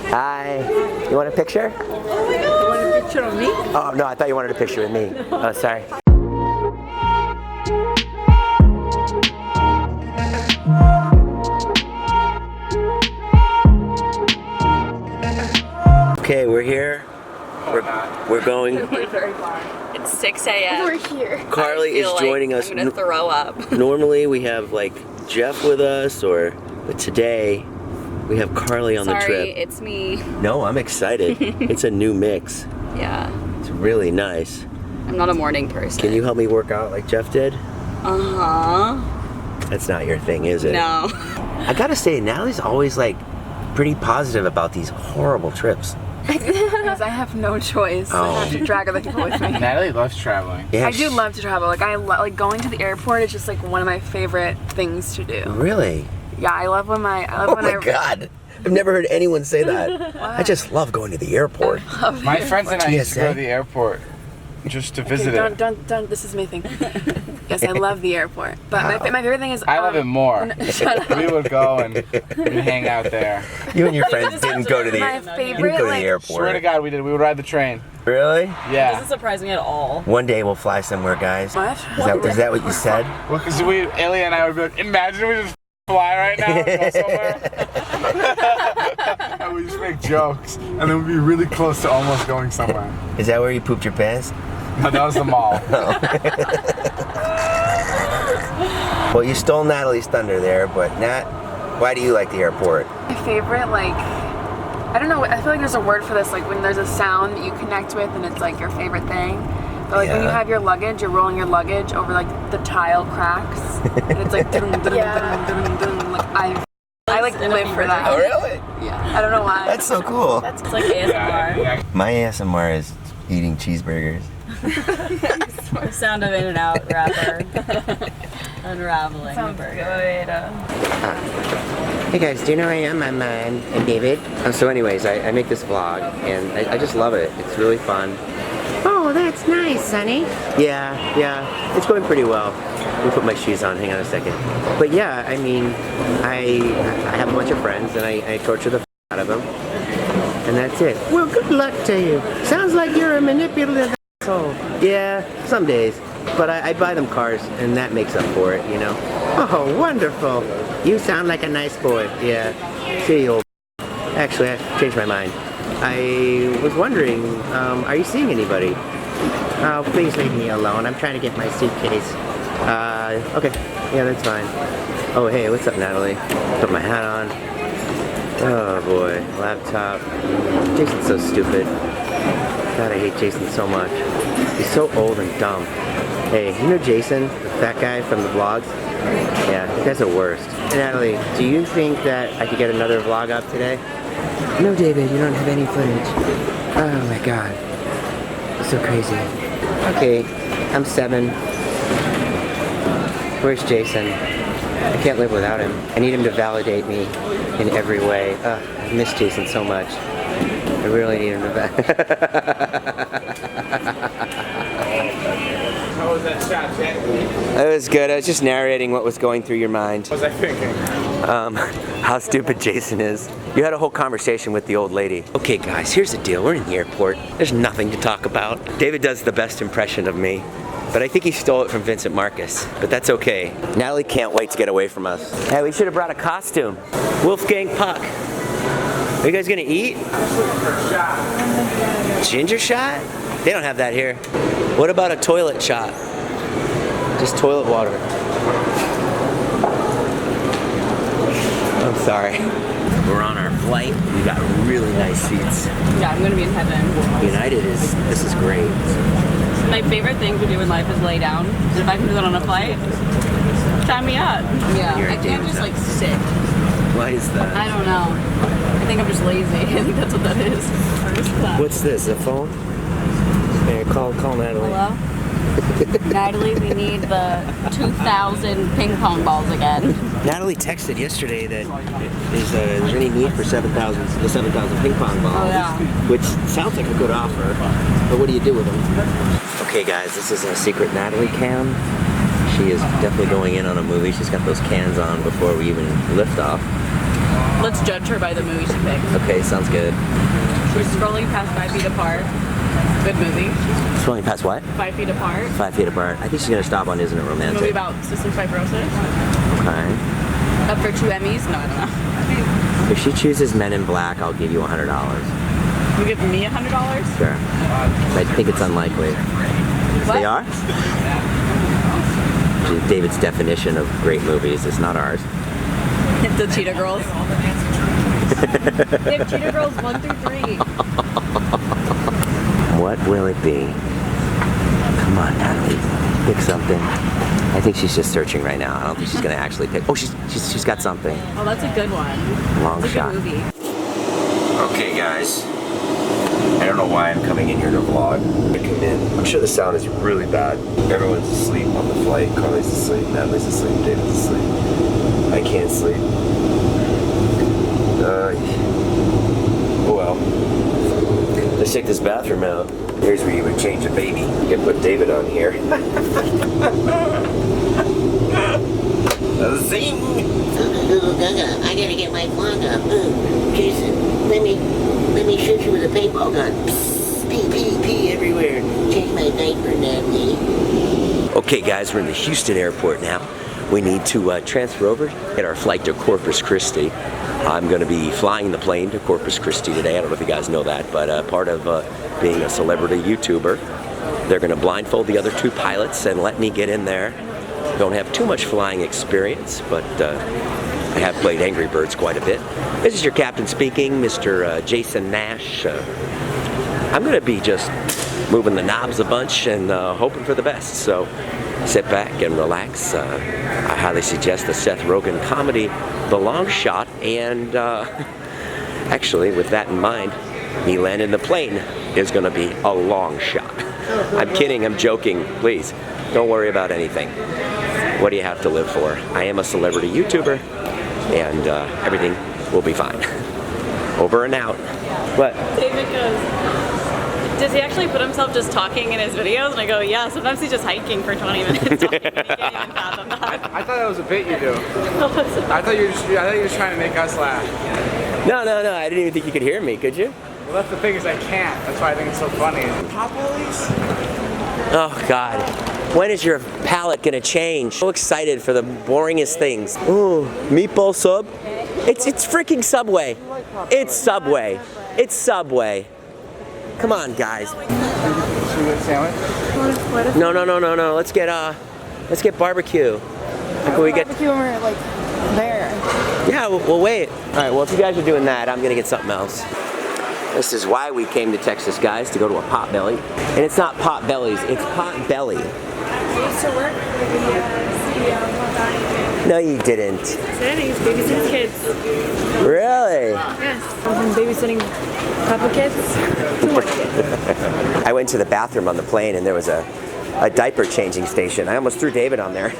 Hi. You want a picture? Oh my god. You want a picture of me? Oh, no, I thought you wanted a picture with me. Oh, sorry. Okay, we're here. We're going. We're very far. It's 6 a.m. We're here. Carly is joining us. I'm gonna throw up. Normally we have like Jeff with us, but today we have Carly on the trip. Sorry, it's me. No, I'm excited. It's a new mix. Yeah. It's really nice. I'm not a morning person. Can you help me work out like Jeff did? Uh-huh. That's not your thing, is it? No. I gotta say, Natalie's always like pretty positive about these horrible trips. Because I have no choice. Oh. I have to drag other people with me. Natalie loves traveling. Yeah, I do love to travel. Like like going to the airport is just like one of my favorite things to do. Really? Yeah, I love when Oh my God. I've never heard anyone say that. I just love going to the airport. My friends and I used to go TSA? to the airport just to visit Okay, it. don't. This is my thing. Yes, I love the airport. But my favorite thing is. I love it more. Shut up. We would go and we'd hang out there. You and your friends didn't go to the My airport. favorite, like, airport. Swear to God, we did. We would ride the train. Really? Yeah. Doesn't surprise me at all. One day we'll fly somewhere, guys. What? Is that what you said? Well, because Ilya and I would be like, imagine we just fly right now and go somewhere. And we just make jokes. And then we'd be really close to almost going somewhere. Is that where you pooped your pants? No, that was the mall. Well, you stole Natalie's thunder there, but Nat, why do you like the airport? My favorite, like, I don't know, I feel like there's a word for this, like when there's a sound that you connect with and it's like your favorite thing. But like when you Yeah. have your luggage, you're rolling your luggage over like the tile cracks and it's like dun, dun, dun, dun, dun, dun, like I like live for that. Oh, really? Yeah, I don't know why. That's so cool. It's like ASMR. Yeah. My ASMR is eating cheeseburgers. The sound of In-N-Out wrapper. Unraveling the burger. Hey guys, do you know who I am? I'm David. So anyways, I make this vlog and I just love it. It's really fun. Oh, that's nice, Sonny. Yeah, it's going pretty well. Let me put my shoes on, hang on a second. But yeah, I mean, I have a bunch of friends and I torture the out of them. And that's it. Well, good luck to you. Sounds like you're a manipulative asshole. Yeah, some days. But I buy them cars and that makes up for it, you know. Oh, wonderful. You sound like a nice boy. Yeah. See you, old. Actually, I changed my mind. I was wondering, are you seeing anybody? Oh, please leave me alone. I'm trying to get my suitcase. Okay. Yeah, that's fine. Oh, hey, what's up, Natalie? Put my hat on. Oh, boy. Laptop. Jason's so stupid. God, I hate Jason so much. He's so old and dumb. Hey, you know Jason, the fat guy from the vlogs? Yeah, you guys are worst. Natalie, do you think that I could get another vlog up today? No, David, you don't have any footage. Oh my God. It's so crazy. Okay, I'm 7. Where's Jason? I can't live without him. I need him to validate me in every way. I miss Jason so much. I really need him to How was that shot, Jack? That was good. I was just narrating what was going through your mind. What was I thinking? How stupid Jason is. You had a whole conversation with the old lady. Okay guys, here's the deal. We're in the airport. There's nothing to talk about. David does the best impression of me, but I think he stole it from Vincent Marcus, but that's okay. Natalie can't wait to get away from us. Hey, we should have brought a costume. Wolfgang Puck. Are you guys gonna eat? Ginger shot? They don't have that here. What about a toilet shot? Just toilet water. I'm sorry. We're on our flight. We got really nice seats. Yeah, I'm gonna be in heaven. United this is great. My favorite thing to do in life is lay down. So if I can do that on a flight, sign me up. Yeah, You're a I can't just dancer. like sit. Why is that? I don't know. I think I'm just lazy. I think that's what that is. What's this, a phone? Here, call Natalie. Hello? Natalie, we need the 2,000 ping pong balls again. Natalie texted yesterday that is there any need for the 7,000 ping pong balls? Oh, yeah. Which sounds like a good offer, but what do you do with them? Okay guys, this is a secret Natalie cam. She is definitely going in on a movie. She's got those cans on before we even lift off. Let's judge her by the movie she picked. Okay, sounds good. She's scrolling past 5 Feet Apart. Good movie. Scrolling past what? 5 Feet Apart. 5 Feet Apart. I think she's gonna stop on Isn't It Romantic? Movie about cystic fibrosis. Okay. Up for 2 Emmys? No, I don't know. If she chooses Men in Black, I'll give you $100. You give me $100? Sure. I think it's unlikely. What? They are? David's definition of great movies is not ours. The Cheetah Girls. They have Cheetah Girls 1 through 3. What will it be? Come on, Natalie. Pick something. I think she's just searching right now. I don't think she's gonna actually pick. Oh, she's got something. Oh, that's a good one. Long That's a shot. good movie. Okay, guys. I don't know why I'm coming in here to vlog. I come in. I'm sure the sound is really bad. Everyone's asleep on the flight. Carly's asleep. Natalie's asleep. David's asleep. I can't sleep. Oh well. Let's check this bathroom out. Here's where you would change a baby. You can put David on here. Zing! Gaga, I gotta get my vlog up. Jason, let me shoot you with a paintball gun. Psst, pee, pee, pee everywhere. Change my diaper, Natalie. Okay guys, we're in the Houston airport now. We need to transfer over, get our flight to Corpus Christi. I'm going to be flying the plane to Corpus Christi today. I don't know if you guys know that, but part of being a celebrity YouTuber, they're going to blindfold the other 2 pilots and let me get in there. Don't have too much flying experience, but I have played Angry Birds quite a bit. This is your captain speaking, Mr. Jason Nash. I'm going to be just moving the knobs a bunch and hoping for the best. So sit back and relax. I highly suggest the Seth Rogen comedy, The Long Shot, and actually, with that in mind, me landing the plane is going to be a long shot. I'm kidding, I'm joking. Please, don't worry about anything. What do you have to live for? I am a celebrity YouTuber, and everything will be fine. Over and out. What? David goes, does he actually put himself just talking in his videos? And I go, yeah, sometimes he's just hiking for 20 minutes. Talking. I can't even fathom that. I thought that was a bit you do. I thought you were just trying to make us laugh. No, I didn't even think you could hear me, could you? Well, that's the thing is I can't. That's why I think it's so funny. Pop Woolies? Oh God. When is your palate gonna change? So excited for the boringest things. Ooh, meatball sub? It's freaking Subway. It's Subway. It's Subway. Come on, guys. Should we get a sandwich? No. Let's get barbecue. Like we get. Barbecue when we're like there. Yeah, we'll wait. All right. Well, if you guys are doing that, I'm gonna get something else. This is why we came to Texas, guys, to go to a Potbelly. And it's not Potbellies, it's Potbelly. I used to work with the CEO of No, you didn't. Sandy's babysitting kids. Really? Yes. I'm babysitting a couple kids, 2 more kids. I went to the bathroom on the plane and there was a diaper changing station. I almost threw David on there.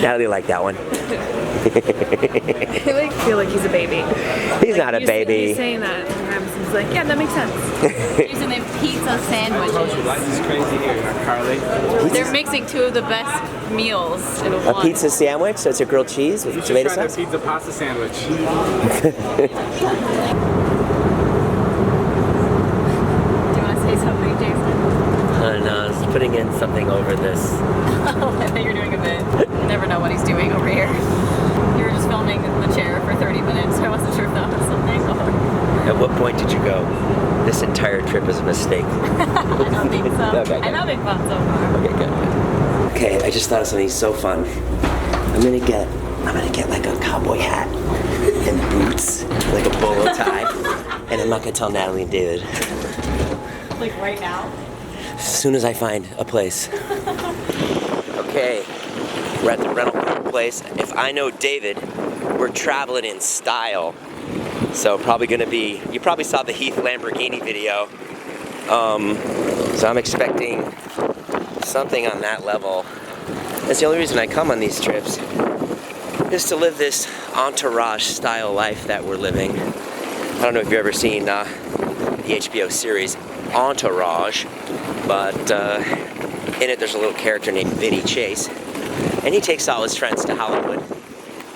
Natalie liked that one. I feel like he's a baby. He's not a baby. He's saying that sometimes. He's like, yeah, that makes sense. Using them pizza sandwiches. Life is crazy here, Carly. They're mixing 2 of the best meals in A one. pizza sandwich, so it's a grilled cheese with He's tomato just trying sauce? to pizza pasta sandwich. Do you want to say something, Jason? I don't know, I was putting in something over this. I thought you were doing a bit. You never know what he's doing over here. You were just filming the chair for 30 minutes, so I wasn't sure if that was something. At what point did you go, this entire trip is a mistake? I don't think so. Okay, I'm having fun so far. Okay, good. Okay, I just thought of something so fun. I'm gonna get like a cowboy hat and boots, like a bolo tie, and I'm not gonna tell Natalie and David. Like right now? As soon as I find a place. Okay, we're at the rental car place. If I know David, we're traveling in style. So probably gonna be, you probably saw the Heath Lamborghini video. So I'm expecting something on that level. That's the only reason I come on these trips, is to live this entourage style life that we're living. I don't know if you've ever seen the HBO series Entourage, but in it there's a little character named Vinny Chase, and he takes all his friends to Hollywood,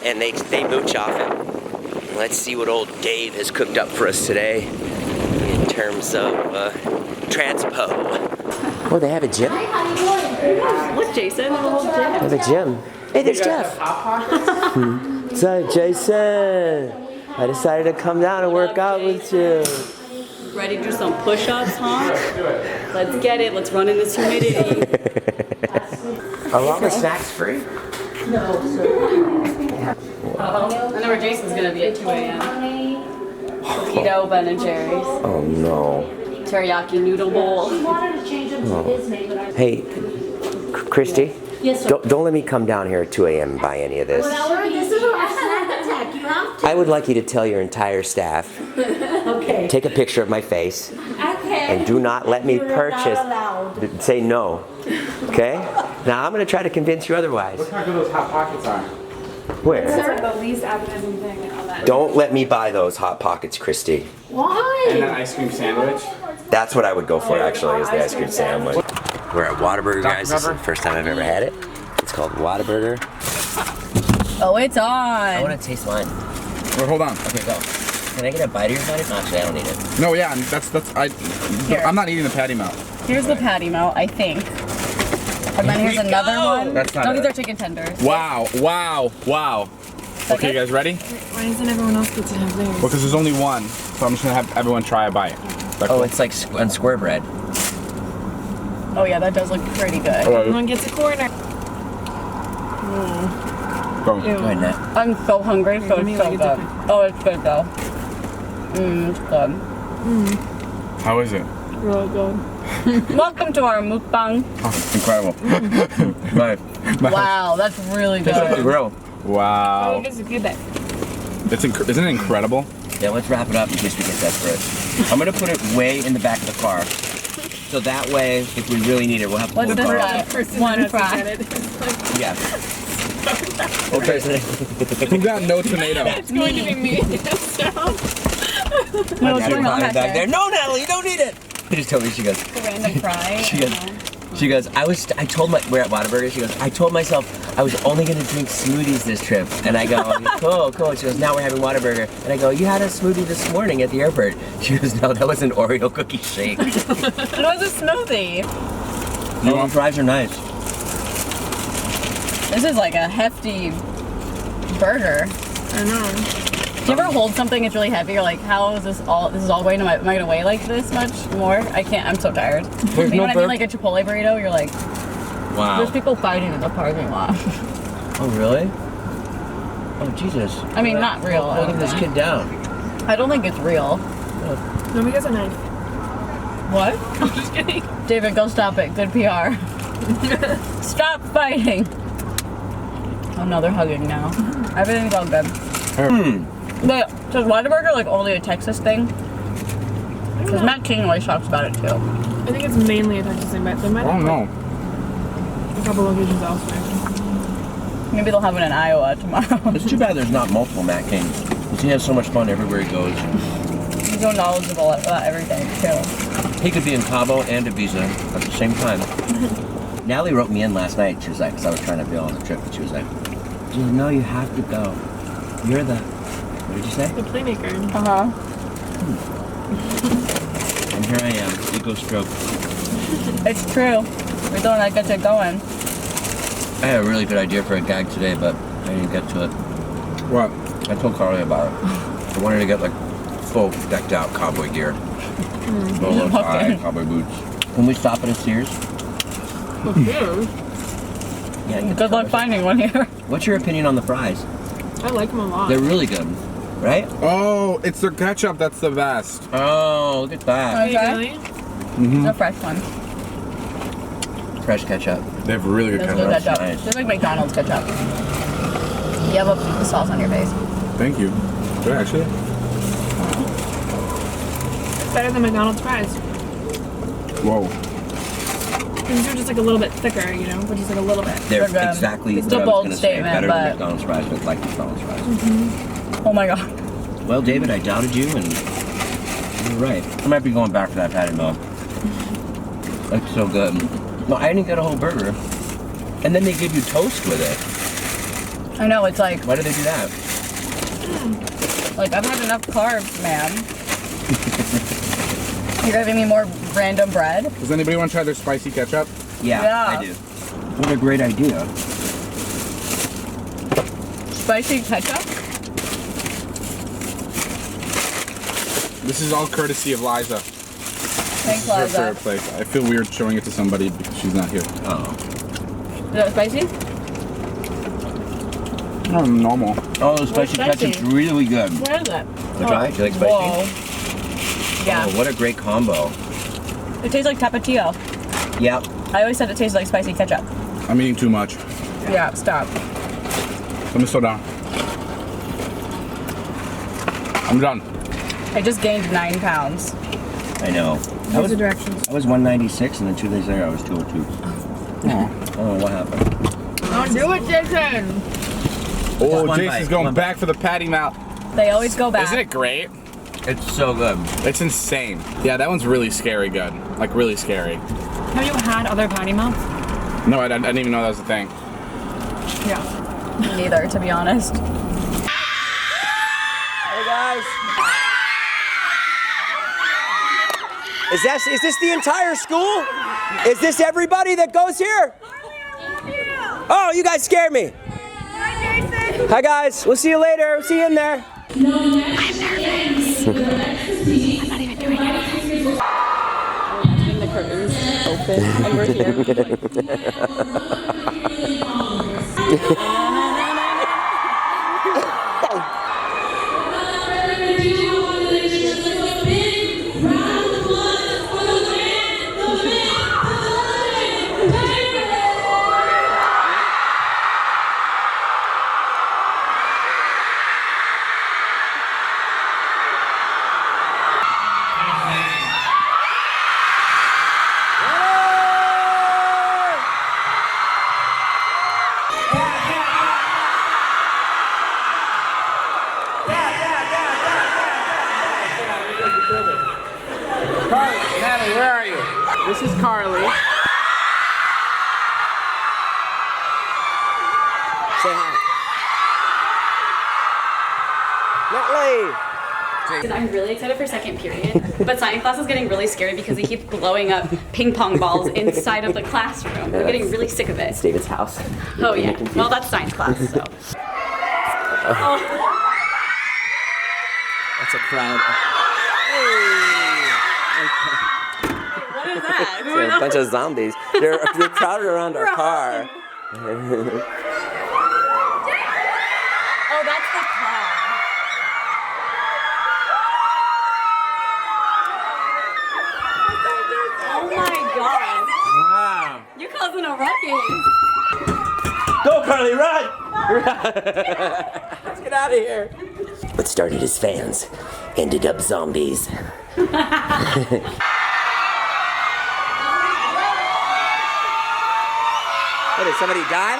and they mooch off him. Let's see what old Dave has cooked up for us today in terms of transpo. Oh, they have a gym? With Jason, the whole gym. They have a gym. Hey, there's Jeff. What's up, Jason? I decided to come down and work out with you. Ready to do some push-ups, huh? Let's get it. Let's run in this humidity. Are all the snacks free? I know where Jason's gonna be at 2 a.m. Keto, Ben and Jerry's. Oh no. Teriyaki noodle bowl. Hey, Christy? Yes, sir. Don't let me come down here at 2 a.m. and buy any of this. This is a snack attack. You have to. I would like you to tell your entire staff, Okay. take a picture of my face, Okay. and do not let me You're purchase. not allowed. Say no. Okay? Now I'm going to try to convince you otherwise. Look how good those Hot Pockets are. Where? like the least appetizing thing on that. Don't let me buy those Hot Pockets, Christy. Why? And that ice cream sandwich. That's what I would go for, actually, is the ice cream sandwich. We're at Whataburger, guys. This is the Pepper? first time I've ever had it. It's called Whataburger. Oh, it's I on. want to taste mine. Wait, hold on. Okay, go. Can I get a bite of your patty? No, actually, I don't need it. No, yeah, Here. I'm not eating the patty melt. Here's the patty melt, I think. And then here's another one. That's not No, it. these are chicken tenders. Wow, wow, wow. Okay, you guys ready? Why doesn't everyone else get to have theirs? Well, because there's only one, so I'm just gonna have everyone try a bite. Is that Oh, cool? it's like on square bread. Oh yeah, that does look pretty good. Alright, gets a corner. go. Go ahead, Nat. I'm so hungry, so it's so good. Oh, it's good though. It's good. How is it? Welcome to our mukbang. Oh, incredible. Right. Wow, that's really good. Grill. Wow. Isn't it Isn't it incredible? Yeah, let's wrap it up in case we get desperate. I'm gonna put it way in the back of the car. So that way, if we really need it, we'll have to pull What's the car this out. one fry? Yeah. Okay. Who got no tomato? It's going to be me. No, it's going on back back there. No, Natalie, you don't need it. She just told me, she goes, Random fry. she goes, I told we're at Whataburger, she goes, I told myself I was only gonna drink smoothies this trip. And I go, cool. She goes, now we're having Whataburger. And I go, you had a smoothie this morning at the airport. She goes, no, that was an Oreo cookie shake. It was a smoothie. Oh, the fries are nice. This is like a hefty burger. I know. Do you ever hold something that's really heavy? You're like, how is this all? This is all weighing. Am I gonna weigh like this much more? I can't. I'm so tired. You know what I mean? Like a Chipotle burrito. You're like, Wow. there's people fighting in the parking lot. Oh, really? Oh, Jesus. I mean, not real. Holding this kid down. I don't think it's real. No, he has a knife. What? I'm just kidding. David, go stop it. Good PR. Stop fighting. Oh no, they're hugging now. Everything's all good. But so is Whataburger like only a Texas thing? Because Matt King always talks about it too. I think it's mainly a Texas thing, but they might I don't have know. a couple locations elsewhere. Maybe they'll have it in Iowa tomorrow. It's too bad there's not multiple Matt Kings. Because he has so much fun everywhere he goes. He's so knowledgeable about everything too. He could be in Cabo and Ibiza at the same time. Natalie wrote me in last night. She was like, because I was trying to bail on the trip, and she was like, no, you have to go. You're the, what did you say? The playmaker. And here I am, ego stroke. It's true. We're the one that gets it going. I had a really good idea for a gag today, but I didn't get to it. What? I told Carly about it. I wanted to get like full decked out cowboy gear. Bolo tie, Okay. cowboy boots. Can we stop at a Sears? Yeah, you Good luck finding one here. What's your opinion on the fries? I like them a lot. They're really good, right? Oh, it's their ketchup that's the best. Oh, look at that. Okay. Really? It's a fresh one. Fresh ketchup. They have really good It's good ketchup. ketchup. nice. It's like McDonald's ketchup. You have the sauce on your face. Thank you. Do I actually? It's better than McDonald's fries. Whoa. These are just like a little bit thicker, you know, but just like a little bit. They're They're good. exactly It's what a I was bold gonna say. statement, Better but- than McDonald's fries, but like McDonald's fries. Oh my god. Well, David, I doubted you, and you're right. I might be going back for that patty melt. That's so good. No, I didn't get a whole burger. And then they give you toast with it. I know, it's like, Why do they do that? I've had enough carbs, man. You're giving me more random bread? Does anybody want to try their spicy ketchup? Yeah. I do. What a great idea. Spicy ketchup? This is all courtesy of Liza. Thanks, This is her Liza. favorite place. I feel weird showing it to somebody because she's not here. Oh. Is that spicy? No, normal. Oh, the spicy spicy? ketchup's really good. What is it? Want to try it? Do you like spicy? Whoa. Yeah. Oh, what a great combo. It tastes like Tapatio. Yep. I always said it tasted like spicy ketchup. I'm eating too much. Yeah, stop. Let me slow down. I'm done. I just gained 9 pounds. I know. Here's the directions. I was 196, and then 2 days later I was 202. Oh, what happened? Don't do it, Jason! Oh, one Jason's bite, going one back for the patty mouth. They always go back. Isn't it great? It's so good. It's insane. Yeah, that one's really scary good. Like, really scary. Have you had other patty mouths? No, I didn't even know that was a thing. Yeah. Me neither, to be honest. Hey, guys. Is this the entire school? Is this everybody that goes here? Oh, you guys scared me. Hi, Jason. Hi, guys. We'll see you later. See you in there. I'm nervous. I'm not even doing anything. We're the curtains open and we're here. Carly, Natalie, where are you? This is Carly. Say hi. Natalie. I'm really excited for second period, but science class is getting really scary because they keep blowing up ping pong balls inside of the classroom. We're getting really sick of it. It's David's house. Oh yeah, well that's science class, so. Oh. That's a crowd. What is that? It's a bunch of zombies. They're crowded around our car. Oh, that's the car. Oh my god. Wow. You're causing a ruckus. Go, Carly, run! Let's get out of here. What started as fans ended up zombies. What, did somebody die?